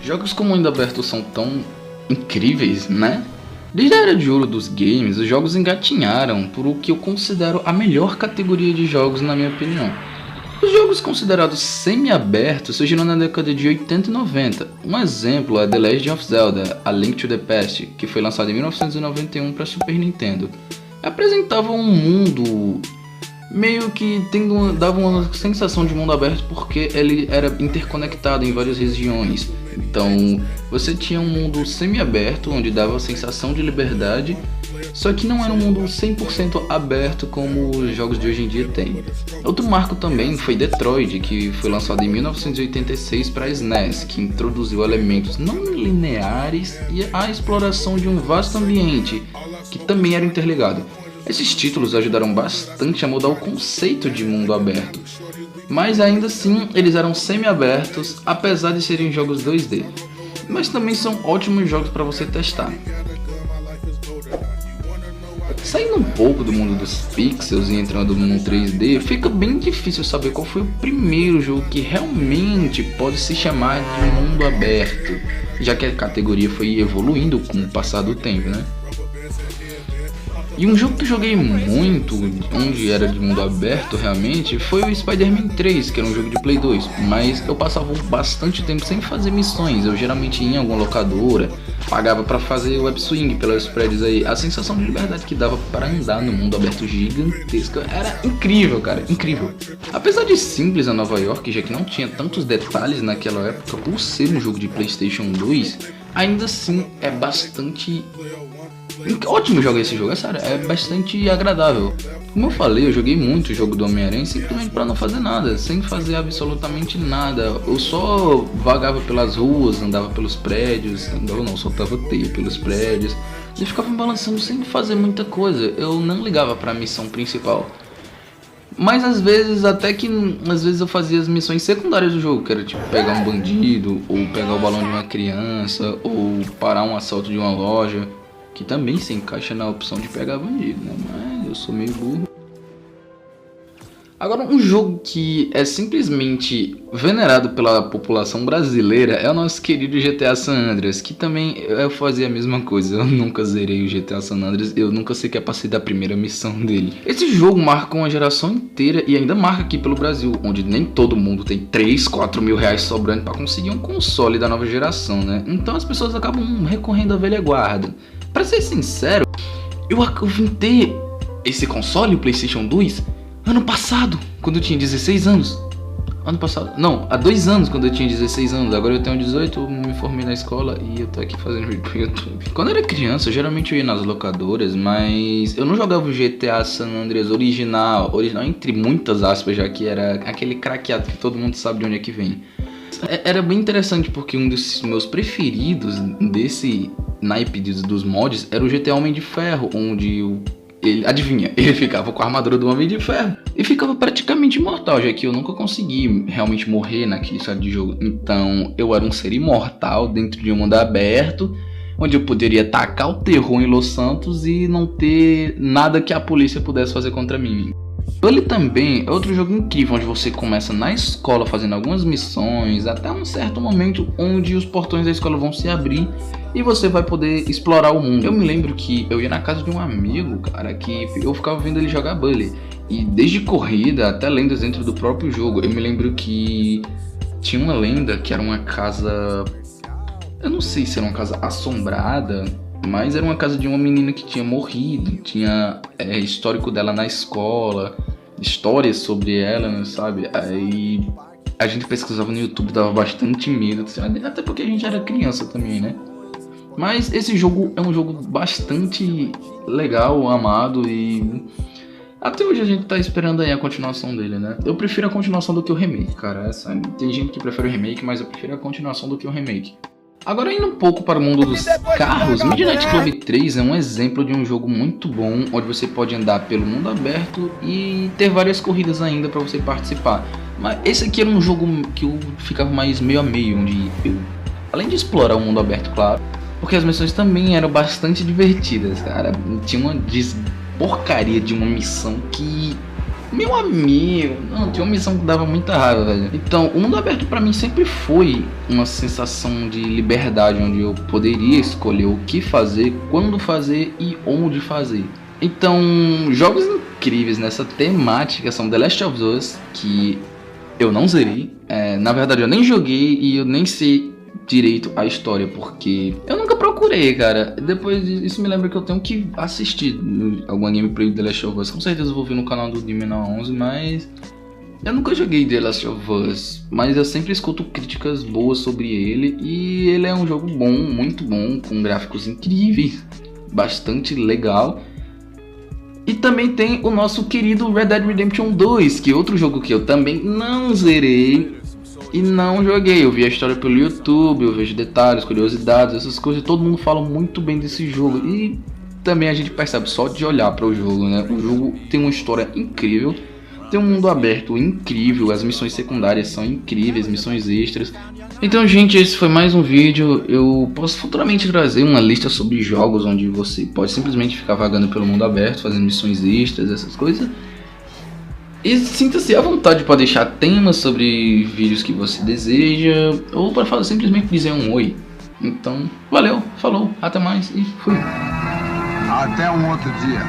Jogos como mundo aberto são tão incríveis, né? Desde a era de ouro dos games, os jogos engatinharam por o que eu considero a melhor categoria de jogos na minha opinião. Os jogos considerados semi-abertos surgiram na década de 80 e 90. Um exemplo é The Legend of Zelda: A Link to the Past, que foi lançado em 1991 para Super Nintendo. Apresentava um mundo meio que dava uma sensação de mundo aberto porque ele era interconectado em várias regiões. Então você tinha um mundo semi-aberto onde dava a sensação de liberdade, só que não era um mundo 100% aberto como os jogos de hoje em dia têm. Outro marco também foi Detroit, que foi lançado em 1986 para SNES, que introduziu elementos não lineares e a exploração de um vasto ambiente, que também era interligado. Esses títulos ajudaram bastante a mudar o conceito de mundo aberto, mas ainda assim eles eram semi-abertos, apesar de serem jogos 2D, mas também são ótimos jogos para você testar. Saindo um pouco do mundo dos pixels e entrando no mundo 3D, fica bem difícil saber qual foi o primeiro jogo que realmente pode se chamar de mundo aberto, já que a categoria foi evoluindo com o passar do tempo, né? E um jogo que eu joguei muito, onde era de mundo aberto realmente, foi o Spider-Man 3, que era um jogo de Play 2, mas eu passava bastante tempo sem fazer missões. Eu geralmente ia em alguma locadora, pagava pra fazer web swing pelas prédios aí. A sensação de liberdade que dava para andar no mundo aberto gigantesco era incrível, cara, incrível. Apesar de simples a Nova York, já que não tinha tantos detalhes naquela época, por ser um jogo de PlayStation 2, ainda assim é bastante ótimo jogar esse jogo, é sério, é bastante agradável. Como eu falei, eu joguei muito o jogo do Homem-Aranha simplesmente pra não fazer nada, sem fazer absolutamente nada. Eu só vagava pelas ruas, andava pelos prédios, soltava teia pelos prédios e ficava me balançando sem fazer muita coisa. Eu não ligava pra missão principal. Mas às vezes eu fazia as missões secundárias do jogo, que era tipo pegar um bandido, ou pegar o balão de uma criança, ou parar um assalto de uma loja, que também se encaixa na opção de pegar bandido, né? Mas eu sou meio burro. Agora, um jogo que é simplesmente venerado pela população brasileira é o nosso querido GTA San Andreas, que também eu fazia a mesma coisa. Eu nunca zerei o GTA San Andreas, eu nunca sequer passei da primeira missão dele. Esse jogo marcou uma geração inteira e ainda marca aqui pelo Brasil, onde nem todo mundo tem 3, 4 mil reais sobrando para conseguir um console da nova geração, né? Então as pessoas acabam recorrendo à velha guarda. Pra ser sincero, eu vim ter esse console, o PlayStation 2, ano passado, quando eu tinha 16 anos. Ano passado? Não, há 2 anos, quando eu tinha 16 anos. Agora eu tenho 18, eu me formei na escola e eu tô aqui fazendo vídeo pro YouTube. Quando eu era criança, geralmente eu ia nas locadoras, mas eu não jogava o GTA San Andreas original entre muitas aspas, já que era aquele craqueado que todo mundo sabe de onde é que vem. Era bem interessante porque um dos meus preferidos desse naipe dos mods era o GTA Homem de Ferro, onde ele ficava com a armadura do Homem de Ferro e ficava praticamente imortal, já que eu nunca consegui realmente morrer naquele estado de jogo. Então eu era um ser imortal dentro de um mundo aberto, onde eu poderia tacar o terror em Los Santos e não ter nada que a polícia pudesse fazer contra mim. Ele também é outro jogo incrível, onde você começa na escola fazendo algumas missões, até um certo momento onde os portões da escola vão se abrir e você vai poder explorar o mundo. Eu me lembro que eu ia na casa de um amigo, cara, que eu ficava vendo ele jogar Bully, e desde corrida até lendas dentro do próprio jogo. Eu me lembro que tinha uma lenda que era uma casa, eu não sei se era uma casa assombrada, mas era uma casa de uma menina que tinha morrido, tinha histórico dela na escola, histórias sobre ela, sabe? Aí a gente pesquisava no YouTube, dava bastante medo, até porque a gente era criança também, né? Mas esse jogo é um jogo bastante legal, amado, e até hoje a gente tá esperando aí a continuação dele, né? Eu prefiro a continuação do que o remake, cara. Tem gente que prefere o remake, mas eu prefiro a continuação do que o remake. Agora, indo um pouco para o mundo dos carros, Midnight Club 3 é um exemplo de um jogo muito bom, onde você pode andar pelo mundo aberto e ter várias corridas ainda para você participar. Mas esse aqui era um jogo que eu ficava mais meio a meio, onde eu, além de explorar o mundo aberto, claro, porque as missões também eram bastante divertidas, cara. Tinha uma porcaria de uma missão que Meu amigo, não, tinha uma missão que dava muita raiva, velho. Então, o mundo aberto pra mim sempre foi uma sensação de liberdade, onde eu poderia escolher o que fazer, quando fazer e onde fazer. Então, jogos incríveis nessa temática são The Last of Us, que eu não zerei. Na verdade, eu nem joguei e eu nem sei direito a história, porque eu nunca procurei, cara. Depois isso me lembra que eu tenho que assistir alguma gameplay do The Last of Us. Com certeza eu vou ver no canal do Dimena11, mas eu nunca joguei The Last of Us. Mas eu sempre escuto críticas boas sobre ele, e ele é um jogo bom, muito bom, com gráficos incríveis, bastante legal. E também tem o nosso querido Red Dead Redemption 2, que é outro jogo que eu também não zerei e não joguei. Eu vi a história pelo YouTube, eu vejo detalhes, curiosidades, essas coisas. Todo mundo fala muito bem desse jogo, e também a gente percebe só de olhar para o jogo, né? O jogo tem uma história incrível, tem um mundo aberto incrível, as missões secundárias são incríveis, missões extras. Então, gente, esse foi mais um vídeo. Eu posso futuramente trazer uma lista sobre jogos onde você pode simplesmente ficar vagando pelo mundo aberto, fazendo missões extras, essas coisas. E sinta-se à vontade para deixar temas sobre vídeos que você deseja, ou para simplesmente dizer um oi. Então, valeu, falou, até mais e fui. Até um outro dia.